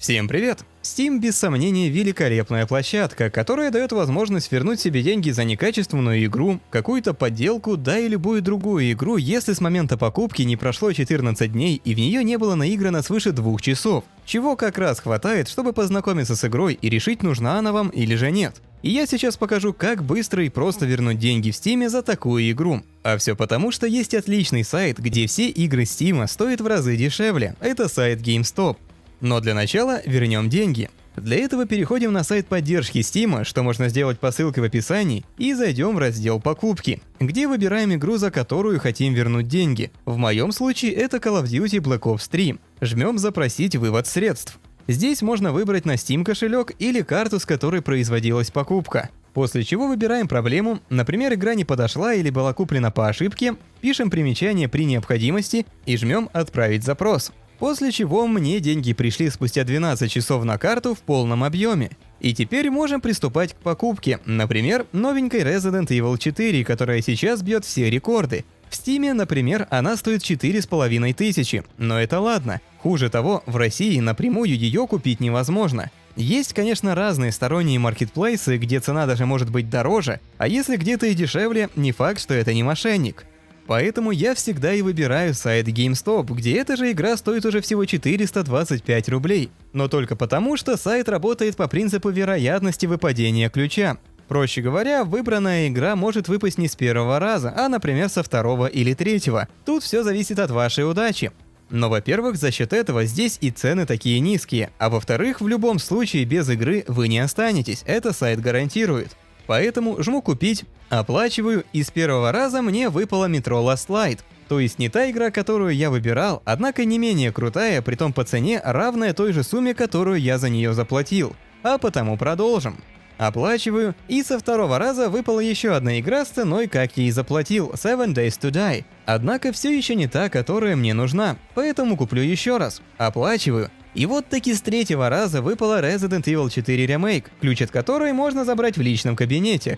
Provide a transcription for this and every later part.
Всем привет! Steam без сомнения великолепная площадка, которая дает возможность вернуть себе деньги за некачественную игру, какую-то подделку, да и любую другую игру, если с момента покупки не прошло 14 дней и в нее не было наиграно свыше 2 часов, чего как раз хватает, чтобы познакомиться с игрой и решить, нужна она вам или же нет. И я сейчас покажу, как быстро и просто вернуть деньги в Steam за такую игру. А все потому, что есть отличный сайт, где все игры Steam стоят в разы дешевле. Это сайт GameStop. Но для начала вернем деньги. Для этого переходим на сайт поддержки Steam, что можно сделать по ссылке в описании, и зайдем в раздел «Покупки», где выбираем игру, за которую хотим вернуть деньги. В моем случае это Call of Duty Black Ops 3. Жмем «Запросить вывод средств». Здесь можно выбрать на Steam кошелек или карту, с которой производилась покупка. После чего выбираем проблему, например, игра не подошла или была куплена по ошибке, пишем примечание при необходимости и жмем «Отправить запрос». После чего мне деньги пришли спустя 12 часов на карту в полном объеме. И теперь можем приступать к покупке, например, новенькой Resident Evil 4, которая сейчас бьет все рекорды. В Steam, например, она стоит 4500, но это ладно. Хуже того, в России напрямую ее купить невозможно. Есть, конечно, разные сторонние маркетплейсы, где цена даже может быть дороже, а если где-то и дешевле, не факт, что это не мошенник. Поэтому я всегда и выбираю сайт GameStop, где эта же игра стоит уже всего 425 рублей. Но только потому, что сайт работает по принципу вероятности выпадения ключа. Проще говоря, выбранная игра может выпасть не с первого раза, а, например, со второго или третьего. Тут все зависит от вашей удачи. Но, во-первых, за счет этого здесь и цены такие низкие, а во-вторых, в любом случае без игры вы не останетесь, это сайт гарантирует. Поэтому жму «Купить», оплачиваю, и с первого раза мне выпала Metro Last Light. То есть не та игра, которую я выбирал, однако не менее крутая, притом по цене, равная той же сумме, которую я за нее заплатил. А потому продолжим. Оплачиваю, и со второго раза выпала еще одна игра с ценой, как я и заплатил, Seven Days to Die. Однако все еще не та, которая мне нужна, поэтому куплю еще раз. Оплачиваю. И вот таки с третьего раза выпала Resident Evil 4 Remake, ключ от которой можно забрать в личном кабинете.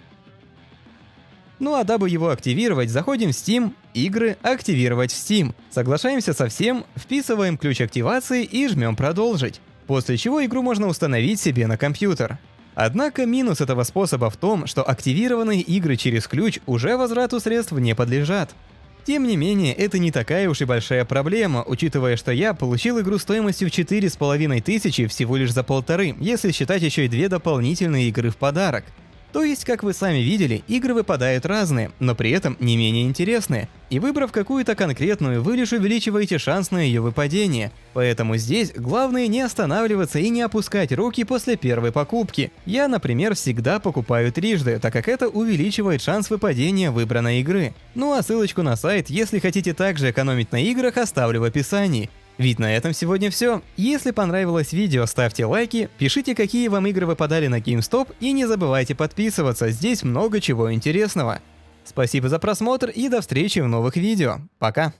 Ну а дабы его активировать, заходим в Steam, игры, активировать в Steam. Соглашаемся со всем, вписываем ключ активации и жмем продолжить. После чего игру можно установить себе на компьютер. Однако минус этого способа в том, что активированные игры через ключ уже возврату средств не подлежат. Тем не менее, это не такая уж и большая проблема, учитывая, что я получил игру стоимостью в 4500 всего лишь за 1,5, если считать еще и 2 дополнительные игры в подарок. То есть, как вы сами видели, игры выпадают разные, но при этом не менее интересные. И выбрав какую-то конкретную, вы лишь увеличиваете шанс на ее выпадение. Поэтому здесь главное не останавливаться и не опускать руки после первой покупки. Я, например, всегда покупаю трижды, так как это увеличивает шанс выпадения выбранной игры. Ну а ссылочку на сайт, если хотите также экономить на играх, оставлю в описании. Ведь на этом сегодня все. Если понравилось видео, ставьте лайки, пишите, какие вам игры выпадали на GameStop, и не забывайте подписываться, здесь много чего интересного. Спасибо за просмотр и до встречи в новых видео. Пока!